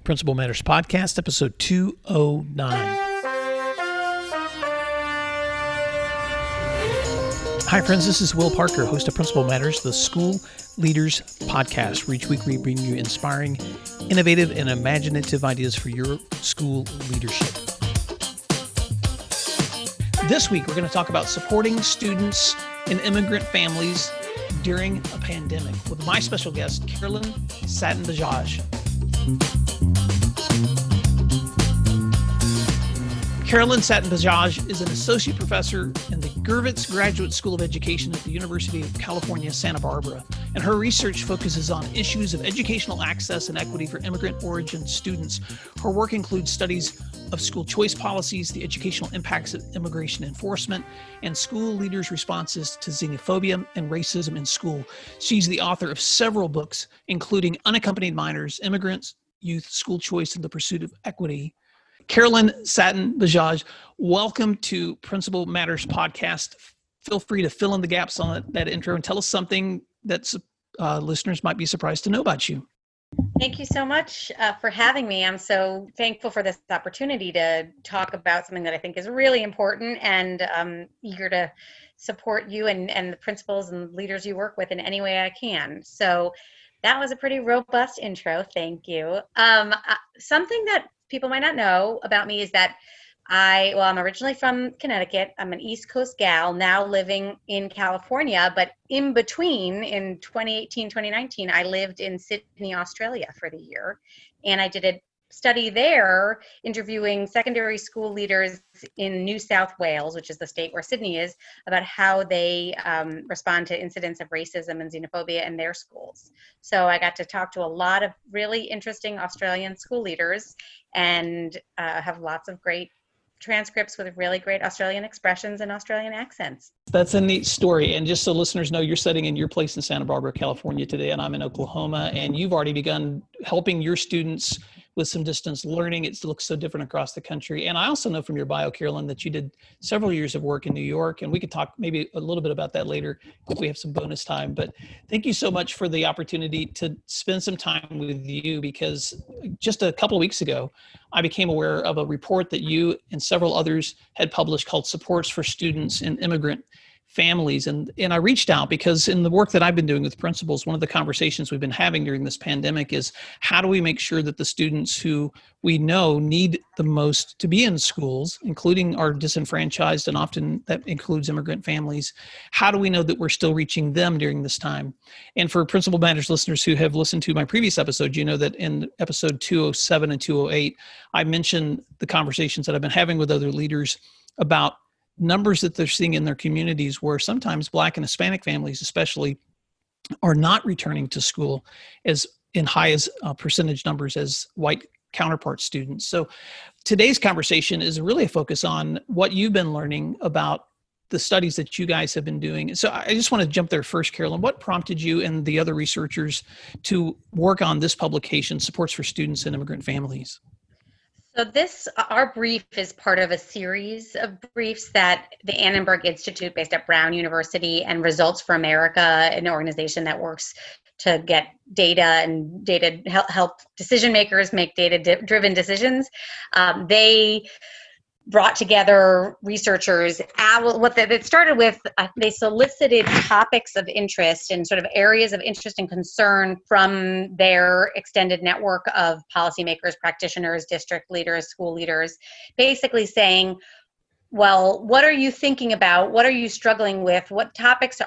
Principal Matters Podcast, episode 209. Hi, friends. This is Will Parker, host of Principal Matters, the School Leaders Podcast, where each week we bring you inspiring, innovative, and imaginative ideas for your school leadership. This week, we're going to talk about supporting students in immigrant families during a pandemic with my special guest, Carolyn Satin-Bajaj. Carolyn Satin-Bajaj is an associate professor in the Gervitz Graduate School of Education at the University of California, Santa Barbara, and her research focuses on issues of educational access and equity for immigrant origin students. Her work includes studies of school choice policies, the educational impacts of immigration enforcement, and school leaders' responses to xenophobia and racism in school. She's the author of several books, including Unaccompanied Minors, Immigrants, Youth, School Choice, and the Pursuit of Equity. Carolyn Satin-Bajaj, welcome to Principal Matters Podcast. Feel free to fill in the gaps on that intro and tell us something that listeners might be surprised to know about you. Thank you so much for having me. I'm so thankful for this opportunity to talk about something that I think is really important, and I'm eager to support you and the principals and leaders you work with in any way I can. So that was a pretty robust intro. Thank you. Something that people might not know about me is that I'm originally from Connecticut. I'm an East Coast gal, now living in California, but in between, in 2018, 2019, I lived in Sydney, Australia for the year. And I did a study there interviewing secondary school leaders in New South Wales, which is the state where Sydney is, about how they respond to incidents of racism and xenophobia in their schools. So I got to talk to a lot of really interesting Australian school leaders and have lots of great transcripts with really great Australian expressions and Australian accents. That's a neat story. And just so listeners know, you're sitting in your place in Santa Barbara, California today, and I'm in Oklahoma, and you've already begun helping your students with some distance learning. It looks so different across the country. And I also know from your bio, Carolyn, that you did several years of work in New York, and we could talk maybe a little bit about that later if we have some bonus time. But thank you so much for the opportunity to spend some time with you, because just a couple of weeks ago, I became aware of a report that you and several others had published called Supports for Students in Immigrant Families. And I reached out because in the work that I've been doing with principals, one of the conversations we've been having during this pandemic is how do we make sure that the students who we know need the most to be in schools, including our disenfranchised, and often that includes immigrant families, how do we know that we're still reaching them during this time? And for Principal Matters listeners who have listened to my previous episode, you know that in episode 207 and 208, I mentioned the conversations that I've been having with other leaders about numbers that they're seeing in their communities where sometimes Black and Hispanic families especially are not returning to school as in high as percentage numbers as white counterpart students. So today's conversation is really a focus on what you've been learning about the studies that you guys have been doing. So I just want to jump there first, Carolyn. What prompted you and the other researchers to work on this publication, Supports for Students in Immigrant Families? So our brief is part of a series of briefs that the Annenberg Institute based at Brown University and Results for America, an organization that works to get data and data help decision makers make data-driven decisions. They brought together researchers. It started with, they solicited topics of interest and sort of areas of interest and concern from their extended network of policymakers, practitioners, district leaders, school leaders, basically saying, well, what are you thinking about? What are you struggling with? What topics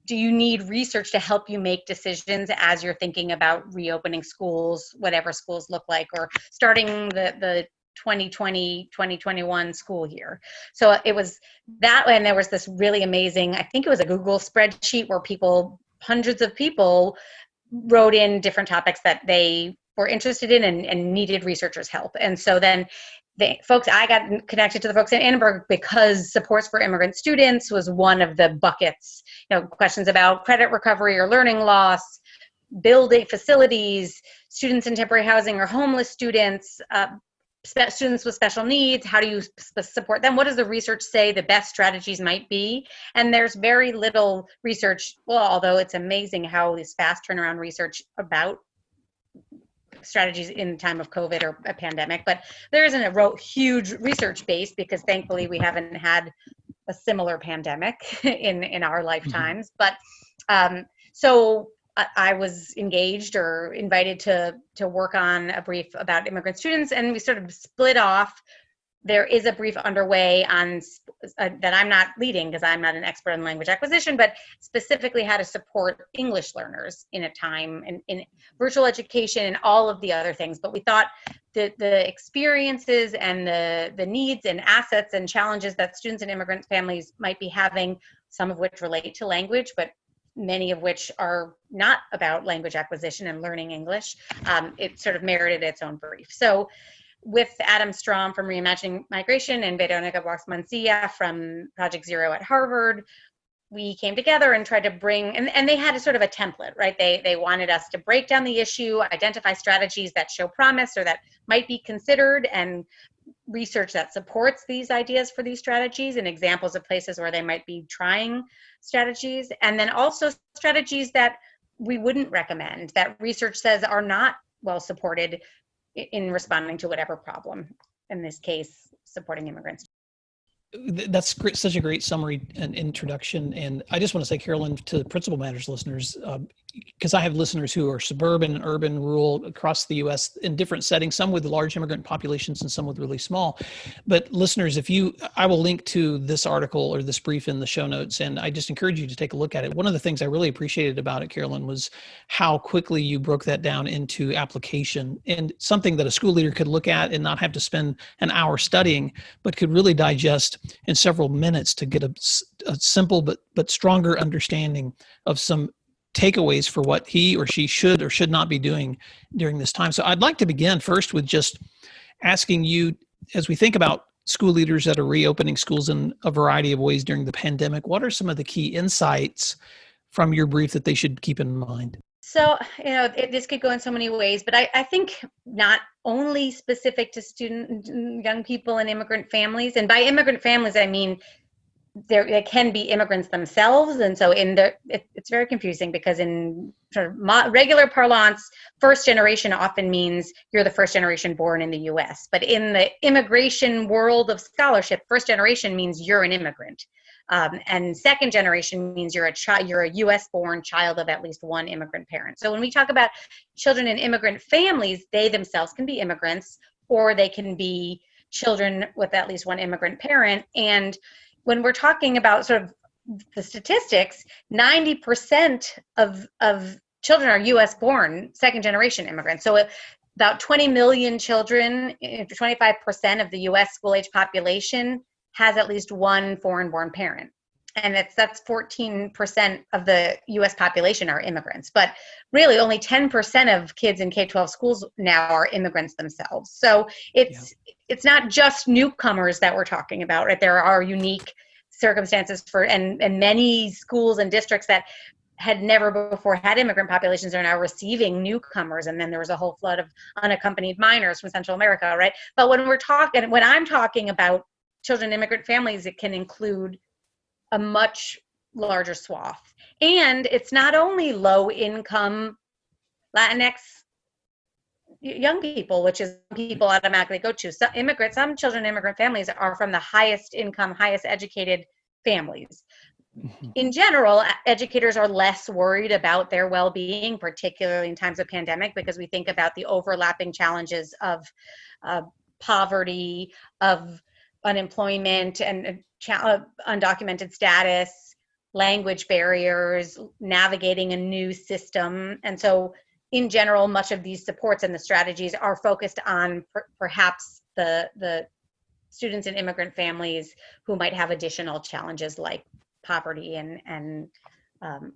do you need research to help you make decisions as you're thinking about reopening schools, whatever schools look like, or starting the 2020-2021 school year. So it was that way, and there was this really amazing, I think it was a Google spreadsheet where hundreds of people wrote in different topics that they were interested in and needed researchers' help. And so then I got connected to the folks in Annenberg because Supports for Immigrant Students was one of the buckets, questions about credit recovery or learning loss, building facilities, students in temporary housing or homeless students, students with special needs. How do you support them? What does the research say the best strategies might be? And there's very little research, although it's amazing how this fast turnaround research about strategies in time of COVID or a pandemic, but there isn't a huge research base because thankfully we haven't had a similar pandemic in our lifetimes. But so I was engaged or invited to work on a brief about immigrant students, and we sort of split off. There is a brief underway on that I'm not leading because I'm not an expert in language acquisition, but specifically how to support English learners in a time in virtual education and all of the other things. But we thought that the experiences and the needs and assets and challenges that students and immigrant families might be having, some of which relate to language, but many of which are not about language acquisition and learning English, it sort of merited its own brief. So with Adam Strom from Reimagining Migration and Veronica Bosch-Mancilla from Project Zero at Harvard, we came together and tried to bring, and they had a sort of a template, right? They wanted us to break down the issue, identify strategies that show promise or that might be considered, and research that supports these ideas for these strategies and examples of places where they might be trying strategies, and then also strategies that we wouldn't recommend, that research says are not well supported in responding to whatever problem, in this case, supporting immigrants. That's great, such a great summary and introduction. And I just want to say, Carolyn, to Principal Matters listeners, because I have listeners who are suburban and urban, rural, across the U.S. in different settings, some with large immigrant populations and some with really small. But listeners, I will link to this article or this brief in the show notes, and I just encourage you to take a look at it. One of the things I really appreciated about it, Carolyn, was how quickly you broke that down into application and something that a school leader could look at and not have to spend an hour studying, but could really digest in several minutes to get a simple but stronger understanding of some takeaways for what he or she should or should not be doing during this time. So I'd like to begin first with just asking you, as we think about school leaders that are reopening schools in a variety of ways during the pandemic, what are some of the key insights from your brief that they should keep in mind? So, this could go in so many ways, but I think not only specific to young people and immigrant families, and by immigrant families, I mean, they can be immigrants themselves. And so it's very confusing because in sort of regular parlance, first generation often means you're the first generation born in the US. But in the immigration world of scholarship, first generation means you're an immigrant. And second generation means you're a US born child of at least one immigrant parent. So when we talk about children in immigrant families, they themselves can be immigrants, or they can be children with at least one immigrant parent. And when we're talking about sort of the statistics, 90% of children are US born, second generation immigrants. So about 20 million children, 25% of the US school age population has at least one foreign born parent. And that's 14% of the US population are immigrants. But really only 10% of kids in K-12 schools now are immigrants themselves. So it's not just newcomers that we're talking about, right? There are unique circumstances and many schools and districts that had never before had immigrant populations are now receiving newcomers. And then there was a whole flood of unaccompanied minors from Central America, right? But when I'm talking about children in immigrant families, it can include a much larger swath. And it's not only low income Latinx young people, which is people automatically go to. Some children in immigrant families are from the highest income, highest educated families. Mm-hmm. In general, educators are less worried about their well-being, particularly in times of pandemic, because we think about the overlapping challenges of poverty, of unemployment and undocumented status, language barriers, navigating a new system. And so in general, much of these supports and the strategies are focused on perhaps the students in immigrant families who might have additional challenges like poverty and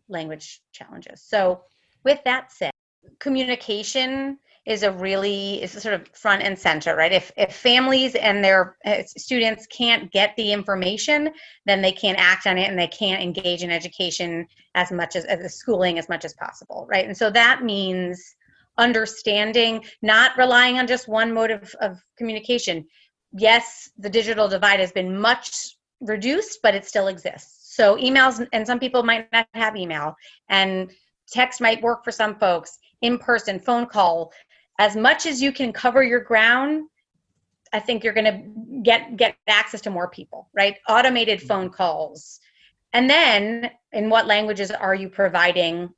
language challenges. So with that said, communication is sort of front and center, right? If families and their students can't get the information, then they can't act on it and they can't engage in education as much as schooling as much as possible, right? And so that means understanding, not relying on just one mode of communication. Yes, the digital divide has been much reduced, but it still exists. So emails, and some people might not have email, and text might work for some folks, in-person, phone call, as much as you can cover your ground, I think you're going to get access to more people, right? Automated phone calls. And then in what languages are you providing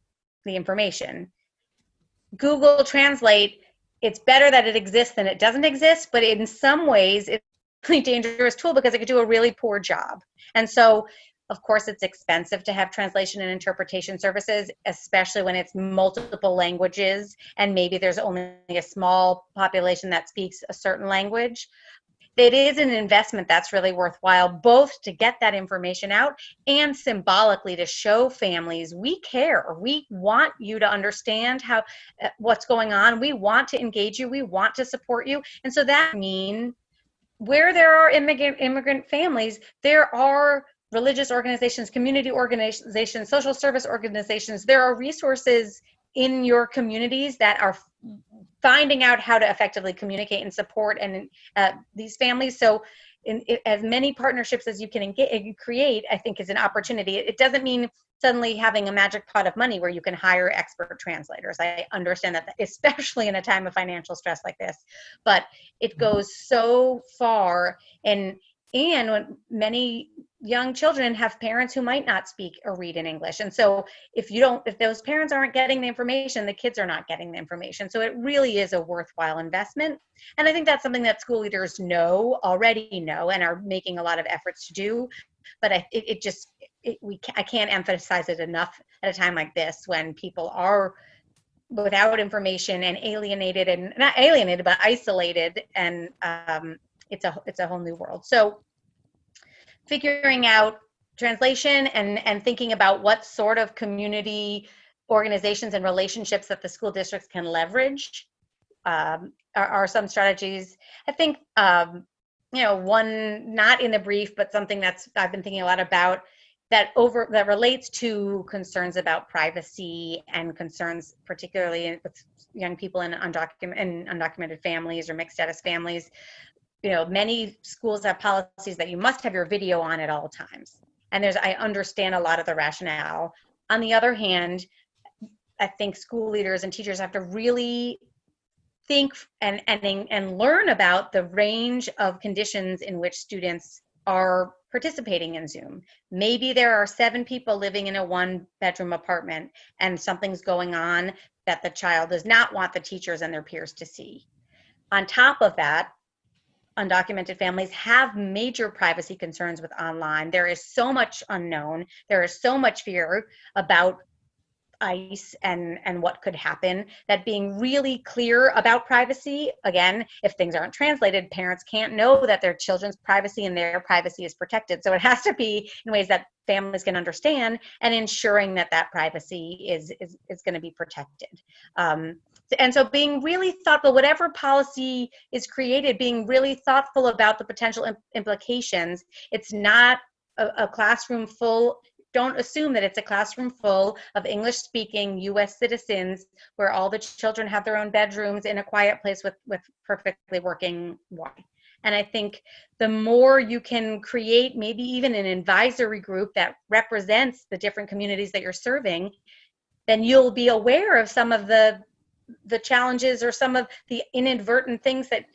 the information? Google Translate, it's better that it exists than it doesn't exist, but in some ways it's a really dangerous tool because it could do a really poor job. And so, of course, it's expensive to have translation and interpretation services, especially when it's multiple languages and maybe there's only a small population that speaks a certain language. It is an investment that's really worthwhile, both to get that information out and symbolically to show families we care. We want you to understand what's going on. We want to engage you. We want to support you. And so that means where there are immigrant families, there are religious organizations, community organizations, social service organizations. There are resources in your communities that are finding out how to effectively communicate and support and these families. So as many partnerships as you can create, I think is an opportunity. It doesn't mean suddenly having a magic pot of money where you can hire expert translators. I understand that, especially in a time of financial stress like this, but it goes so far. And when many young children have parents who might not speak or read in English. And so if those parents aren't getting the information, the kids are not getting the information. So it really is a worthwhile investment. And I think that's something that school leaders already know and are making a lot of efforts to do. But I can't emphasize it enough at a time like this when people are without information and alienated, and not alienated, but isolated. And it's a whole new world. So figuring out translation and thinking about what sort of community organizations and relationships that the school districts can leverage are some strategies. I think, one not in the brief, but something I've been thinking a lot about that relates to concerns about privacy and concerns particularly with young people in undocumented families or mixed status families. Many schools have policies that you must have your video on at all times. And I understand a lot of the rationale. On the other hand, I think school leaders and teachers have to really think and learn about the range of conditions in which students are participating in Zoom. Maybe there are 7 people living in a 1-bedroom apartment and something's going on that the child does not want the teachers and their peers to see. On top of that, undocumented families have major privacy concerns with online. There is so much unknown. There is so much fear about ICE and what could happen, that being really clear about privacy, again, if things aren't translated, parents can't know that their children's privacy and their privacy is protected. So it has to be in ways that families can understand, and ensuring that privacy is going to be protected. And so being really thoughtful, whatever policy is created, being really thoughtful about the potential implications. It's not a classroom full. Don't assume that it's a classroom full of English-speaking U.S. citizens where all the children have their own bedrooms in a quiet place with perfectly working Wi-Fi. And I think the more you can create maybe even an advisory group that represents the different communities that you're serving, then you'll be aware of some of the challenges or some of the inadvertent things that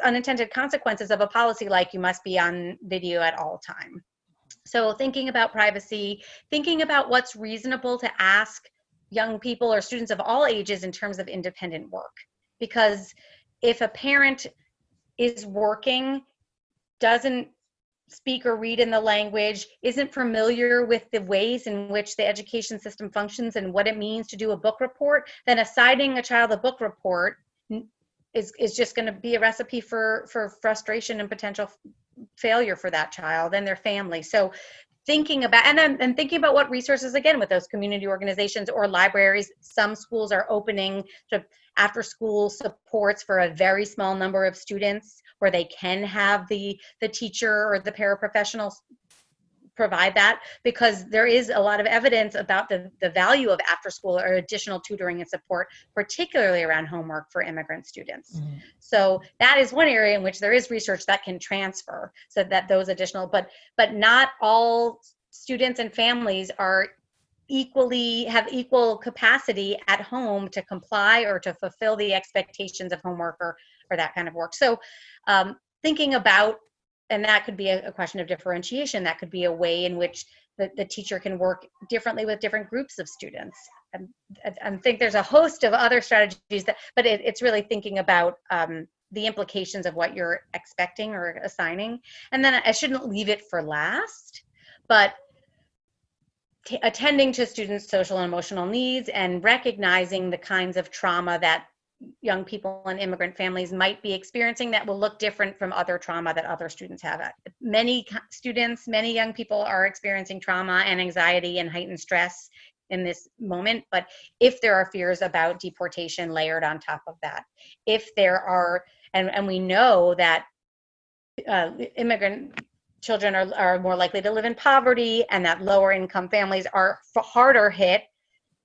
unintended consequences of a policy like you must be on video at all time. So thinking about privacy, thinking about what's reasonable to ask young people or students of all ages in terms of independent work. Because if a parent is working, doesn't speak or read in the language, isn't familiar with the ways in which the education system functions and what it means to do a book report, then assigning a child a book report is just going to be a recipe for frustration and potential failure for that child and their family. So thinking about, and thinking about what resources, again, with those community organizations or libraries. Some schools are opening to after school supports for a very small number of students where they can have the teacher or the paraprofessionals provide that, because there is a lot of evidence about the value of after school or additional tutoring and support, particularly around homework for immigrant students. Mm-hmm. So that is one area in which there is research that can transfer, so that those additional, but not all students and families are have equal capacity at home to comply or to fulfill the expectations of homework or that kind of work. So thinking about, and that could be a question of differentiation, that could be a way in which the teacher can work differently with different groups of students. I think there's a host of other strategies but it's really thinking about the implications of what you're expecting or assigning. And then I shouldn't leave it for last, but attending to students' social and emotional needs and recognizing the kinds of trauma that young people in immigrant families might be experiencing that will look different from other trauma that other students have. Many students, many young people are experiencing trauma and anxiety and heightened stress in this moment, but if there are fears about deportation layered on top of that, if there are, and we know that immigrant children are more likely to live in poverty, and that lower income families are harder hit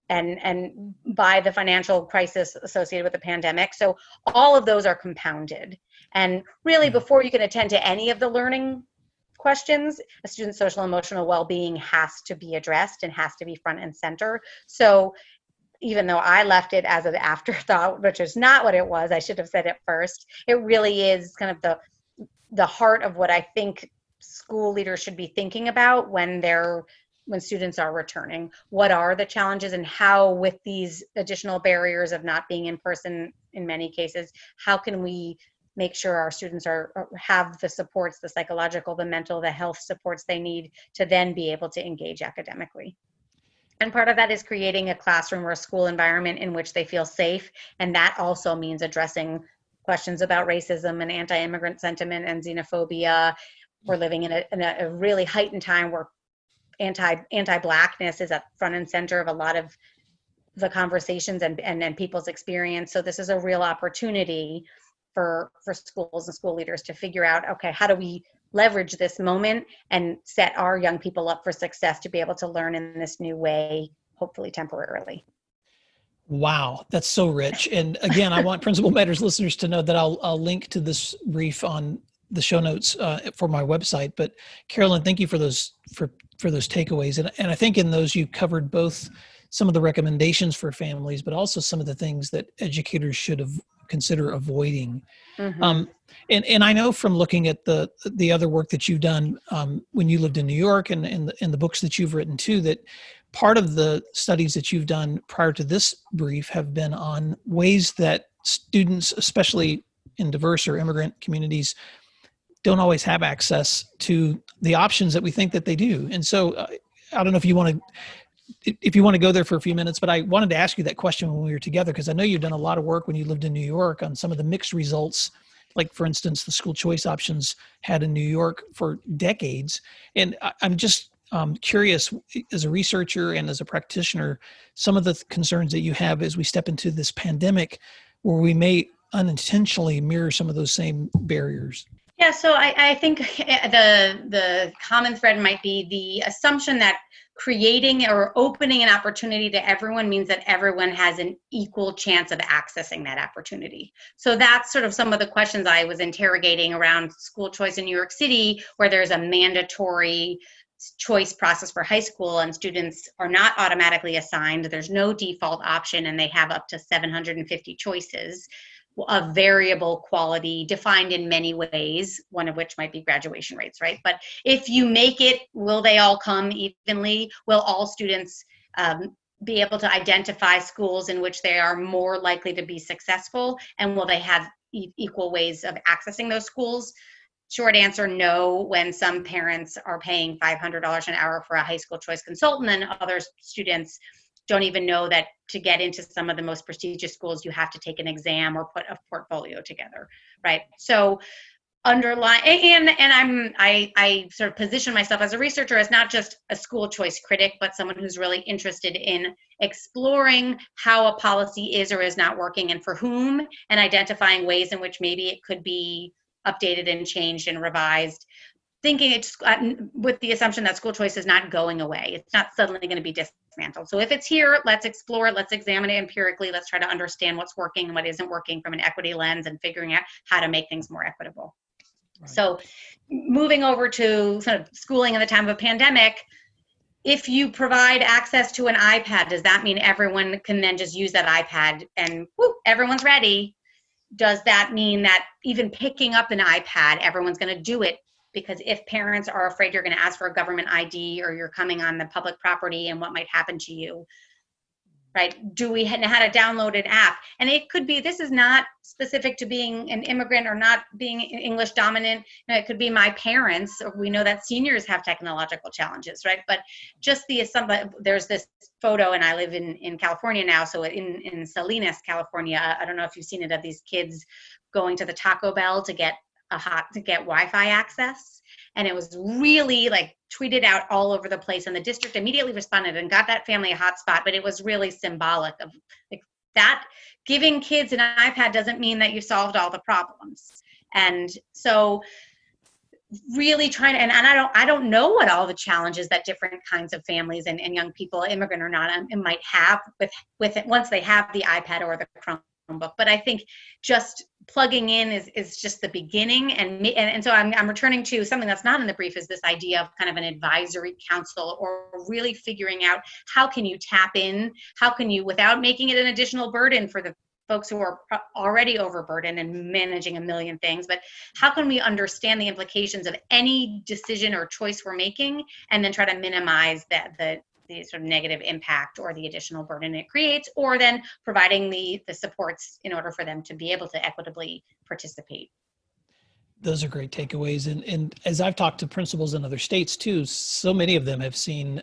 and by the financial crisis associated with the pandemic. So all of those are compounded. And really, before you can attend to any of the learning questions, a student's social and emotional well-being has to be addressed and has to be front and center. So even though I left it as an afterthought, which is not what it was, I should have said it first, it really is kind of the heart of what I think school leaders should be thinking about when students are returning. What are the challenges, and how, with these additional barriers of not being in person in many cases, how can we make sure our students have the supports, the psychological, the mental, the health supports they need to then be able to engage academically? And part of that is creating a classroom or a school environment in which they feel safe. And that also means addressing questions about racism and anti-immigrant sentiment and xenophobia. We're living in a really heightened time where anti-Blackness is at front and center of a lot of the conversations and people's experience. So this is a real opportunity for schools and school leaders to figure out, okay, how do we leverage this moment and set our young people up for success to be able to learn in this new way, hopefully temporarily. Wow, that's so rich. And again, I want Principal Matters listeners to know that I'll link to this brief on the show notes for my website. But Carolyn, thank you for those takeaways. And I think in those you covered both some of the recommendations for families, but also some of the things that educators should consider avoiding. Mm-hmm. And I know from looking at the other work that you've done when you lived in New York and the books that you've written too, that part of the studies that you've done prior to this brief have been on ways that students, especially in diverse or immigrant communities, don't always have access to the options that we think that they do. And so I don't know if you want to go there for a few minutes, but I wanted to ask you that question when we were together, because I know you've done a lot of work when you lived in New York on some of the mixed results, like, for instance, the school choice options had in New York for decades. And I'm just curious, as a researcher and as a practitioner, some of the concerns that you have as we step into this pandemic, where we may unintentionally mirror some of those same barriers. Yeah, so I think the common thread might be the assumption that creating or opening an opportunity to everyone means that everyone has an equal chance of accessing that opportunity. So that's sort of some of the questions I was interrogating around school choice in New York City, where there's a mandatory choice process for high school and students are not automatically assigned. There's no default option and they have up to 750 choices of variable quality defined in many ways, one of which might be graduation rates, right? But if you make it, will they all come evenly? Will all students be able to identify schools in which they are more likely to be successful? And will they have equal ways of accessing those schools? Short answer, no, when some parents are paying $500 an hour for a high school choice consultant and other students don't even know that to get into some of the most prestigious schools, you have to take an exam or put a portfolio together, right? So underline, and I sort of position myself as a researcher as not just a school choice critic, but someone who's really interested in exploring how a policy is or is not working and for whom, and identifying ways in which maybe it could be updated and changed and revised. Thinking it's with the assumption that school choice is not going away. It's not suddenly going to be dismantled. So if it's here, let's explore it. Let's examine it empirically. Let's try to understand what's working and what isn't working from an equity lens and figuring out how to make things more equitable. Right. So moving over to sort of schooling in the time of a pandemic, if you provide access to an iPad, does that mean everyone can then just use that iPad and whoop, everyone's ready? Does that mean that even picking up an iPad, everyone's going to do it? Because if parents are afraid you're going to ask for a government ID or you're coming on the public property and what might happen to you, right? Do we know how to download an app? And it could be, this is not specific to being an immigrant or not being English dominant. You know, it could be my parents, or we know that seniors have technological challenges, right? But just there's this photo, and I live in California now, so in Salinas, California, I don't know if you've seen it, of these kids going to the Taco Bell to get Wi-Fi access. And it was really like tweeted out all over the place, and the district immediately responded and got that family a hotspot. But it was really symbolic of like that. Giving kids an iPad doesn't mean that you solved all the problems. And so really trying to, and I don't know what all the challenges that different kinds of families and young people, immigrant or not, might have with it once they have the iPad or the Chromebook. But I think just plugging in is just the beginning. And so I'm returning to something that's not in the brief, is this idea of kind of an advisory council, or really figuring out how can you tap in, how can you, without making it an additional burden for the folks who are already overburdened and managing a million things, but how can we understand the implications of any decision or choice we're making, and then try to minimize the sort of negative impact or the additional burden it creates, or then providing the supports in order for them to be able to equitably participate. Those are great takeaways. And as I've talked to principals in other states too, so many of them have seen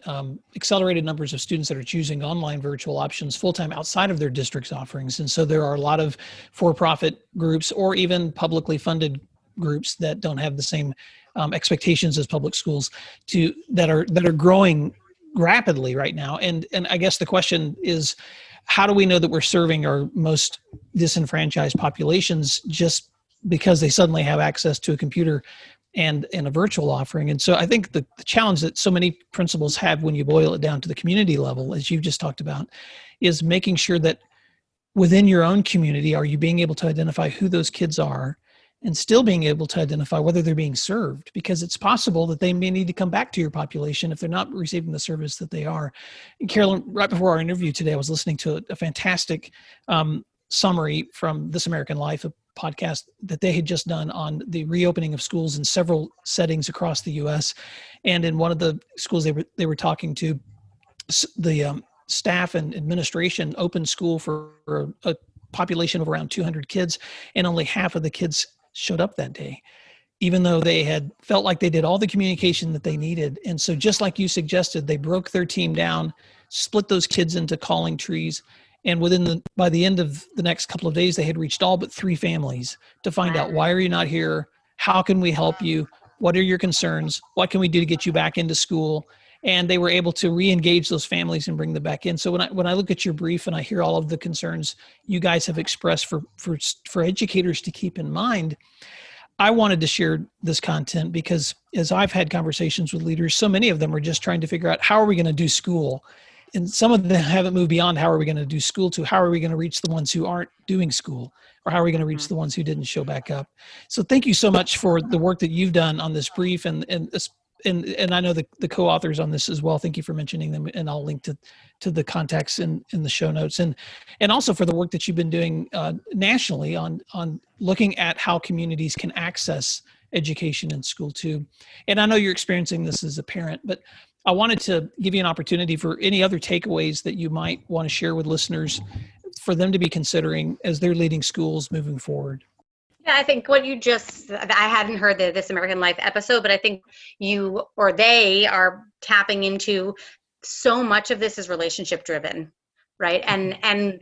accelerated numbers of students that are choosing online virtual options full-time outside of their district's offerings. And so there are a lot of for-profit groups or even publicly funded groups that don't have the same expectations as public schools that are growing rapidly right now. And I guess the question is, how do we know that we're serving our most disenfranchised populations just because they suddenly have access to a computer and a virtual offering? And so I think the challenge that so many principals have when you boil it down to the community level, as you've just talked about, is making sure that within your own community, are you being able to identify who those kids are and still being able to identify whether they're being served, because it's possible that they may need to come back to your population if they're not receiving the service that they are. And Carolyn, right before our interview today, I was listening to a fantastic summary from This American Life, a podcast that they had just done on the reopening of schools in several settings across the U.S. And in one of the schools they were talking to, the staff and administration opened school for a population of around 200 kids, and only half of the kids showed up that day, even though they had felt like they did all the communication that they needed. And so just like you suggested, they broke their team down, split those kids into calling trees, and by the end of the next couple of days, they had reached all but 3 families to find out, why are you not here? How can we help you? What are your concerns? What can we do to get you back into school? And they were able to re-engage those families and bring them back in. So when I look at your brief and I hear all of the concerns you guys have expressed for educators to keep in mind, I wanted to share this content because as I've had conversations with leaders, so many of them are just trying to figure out, how are we going to do school? And some of them haven't moved beyond how are we going to do school to how are we going to reach the ones who aren't doing school, or how are we going to reach the ones who didn't show back up? So thank you so much for the work that you've done on this brief, and I know the co-authors on this as well. Thank you for mentioning them, and I'll link to the contacts in the show notes, and also for the work that you've been doing nationally on looking at how communities can access education in school too. And I know you're experiencing this as a parent, but I wanted to give you an opportunity for any other takeaways that you might want to share with listeners for them to be considering as they're leading schools moving forward. Yeah, I think I hadn't heard the This American Life episode, but I think you or they are tapping into so much of this is relationship driven, right? And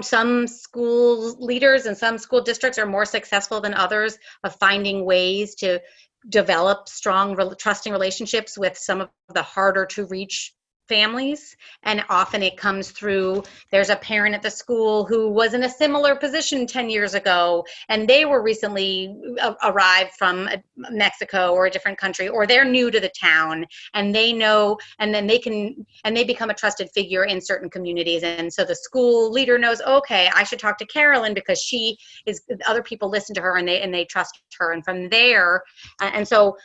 some school leaders and some school districts are more successful than others of finding ways to develop strong, trusting relationships with some of the harder to reach families. And often it comes through, there's a parent at the school who was in a similar position 10 years ago, and they were recently arrived from Mexico or a different country, or they're new to the town, and they know, and then they become a trusted figure in certain communities. And so the school leader knows, okay, I should talk to Carolyn because other people listen to her and they trust her. And from there, and so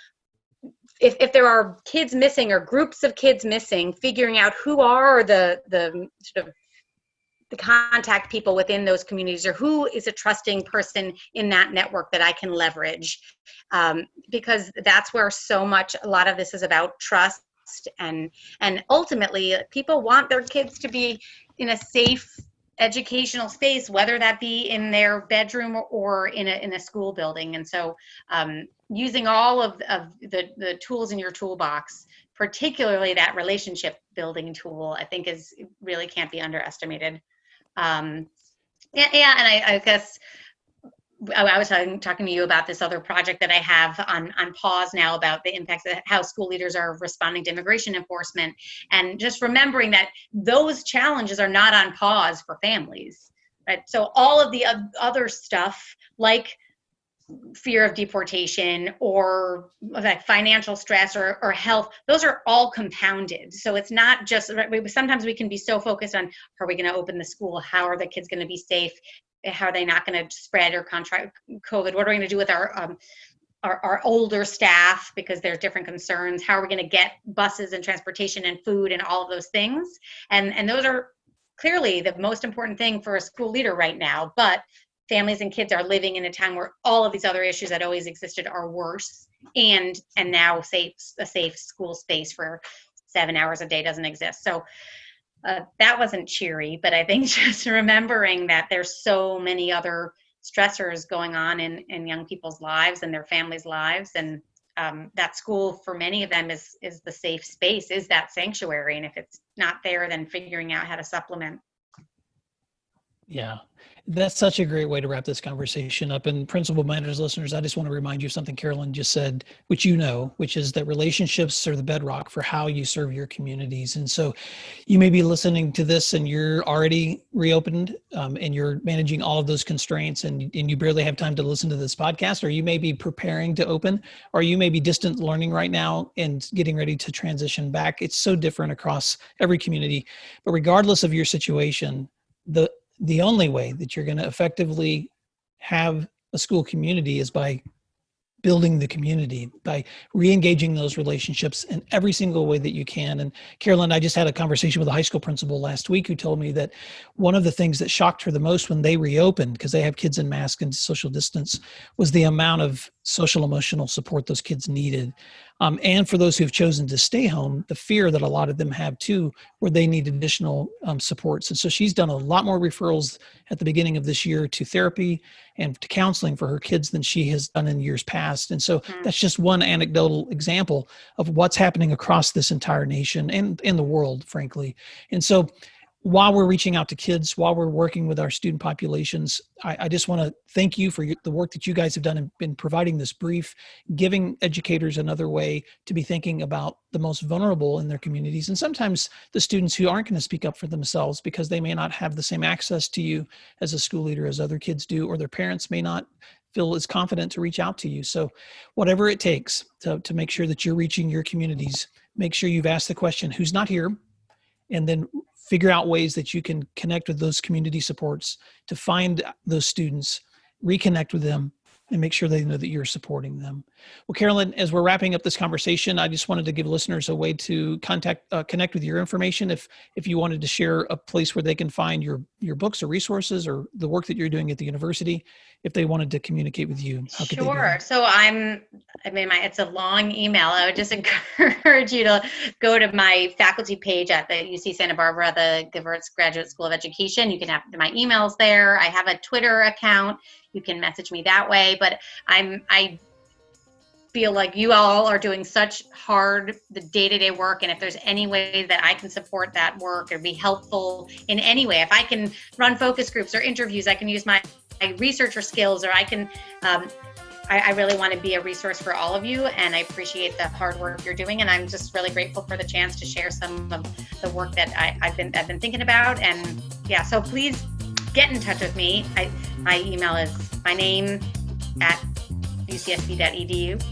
if there are kids missing or groups of kids missing, figuring out who are the sort of the contact people within those communities, or who is a trusting person in that network that I can leverage, because that's where a lot of this is about trust, and ultimately people want their kids to be in a safe educational space, whether that be in their bedroom or in a school building. And so using all of the tools in your toolbox, particularly that relationship building tool, I think really can't be underestimated. And I guess I was talking to you about this other project that I have on pause now about the impacts of how school leaders are responding to immigration enforcement, and just remembering that those challenges are not on pause for families, right? So all of the other stuff, like fear of deportation or like financial stress or health, those are all compounded. So it's not just, sometimes we can be so focused on, are we going to open the school? How are the kids going to be safe? How are they not going to spread or contract COVID? What are we going to do with our older staff, because there's different concerns? How are we going to get buses and transportation and food and all of those things? And those are clearly the most important thing for a school leader right now. But families and kids are living in a time where all of these other issues that always existed are worse, and now a safe school space for 7 hours a day doesn't exist. So that wasn't cheery, but I think just remembering that there's so many other stressors going on in young people's lives and their families' lives, and that school for many of them is the safe space, is that sanctuary. And if it's not there, then figuring out how to supplement. Yeah, that's such a great way to wrap this conversation up. And Principal Matters listeners, I just want to remind you of something Carolyn just said, which which is that relationships are the bedrock for how you serve your communities. And so you may be listening to this and you're already reopened, and you're managing all of those constraints, and you barely have time to listen to this podcast, or you may be preparing to open, or you may be distant learning right now and getting ready to transition back. It's so different across every community. But regardless of your situation, the only way that you're going to effectively have a school community is by building the community, by re-engaging those relationships in every single way that you can. And Carolyn, I just had a conversation with a high school principal last week who told me that one of the things that shocked her the most when they reopened, because they have kids in masks and social distance, was the amount of social emotional support those kids needed. And for those who've chosen to stay home, the fear that a lot of them have too, where they need additional supports. And so she's done a lot more referrals at the beginning of this year to therapy and to counseling for her kids than she has done in years past. And so that's just one anecdotal example of what's happening across this entire nation and in the world, frankly. And so while we're reaching out to kids, while we're working with our student populations, I just want to thank you for the work that you guys have done in providing this brief, giving educators another way to be thinking about the most vulnerable in their communities, and sometimes the students who aren't going to speak up for themselves because they may not have the same access to you as a school leader as other kids do, or their parents may not feel as confident to reach out to you. So whatever it takes to make sure that you're reaching your communities, make sure you've asked the question, who's not here? And then figure out ways that you can connect with those community supports to find those students, reconnect with them, and make sure they know that you're supporting them. Well, Carolyn, as we're wrapping up this conversation, I just wanted to give listeners a way to connect with your information. If you wanted to share a place where they can find your books or resources or the work that you're doing at the university, if they wanted to communicate with you, how could they do that? So it's a long email. I would just encourage you to go to my faculty page at the UC Santa Barbara, the Gewurz Graduate School of Education. You can have my emails there. I have a Twitter account. You can message me that way. But I feel like you all are doing such the day-to-day work, and if there's any way that I can support that work or be helpful in any way, if I can run focus groups or interviews, I can use my researcher skills, or I can I really want to be a resource for all of you, and I appreciate the hard work you're doing, and I'm just really grateful for the chance to share some of the work that I've been thinking about. And yeah, so please get in touch with me. My email is my name at ucsb.edu.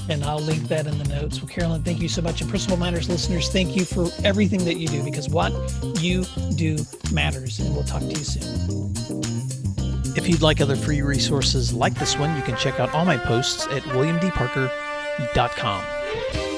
And I'll link that in the notes. Well, Carolyn, thank you so much. And Principal Matters listeners, thank you for everything that you do, because what you do matters. And we'll talk to you soon. If you'd like other free resources like this one, you can check out all my posts at williamdparker.com. immigrant.com.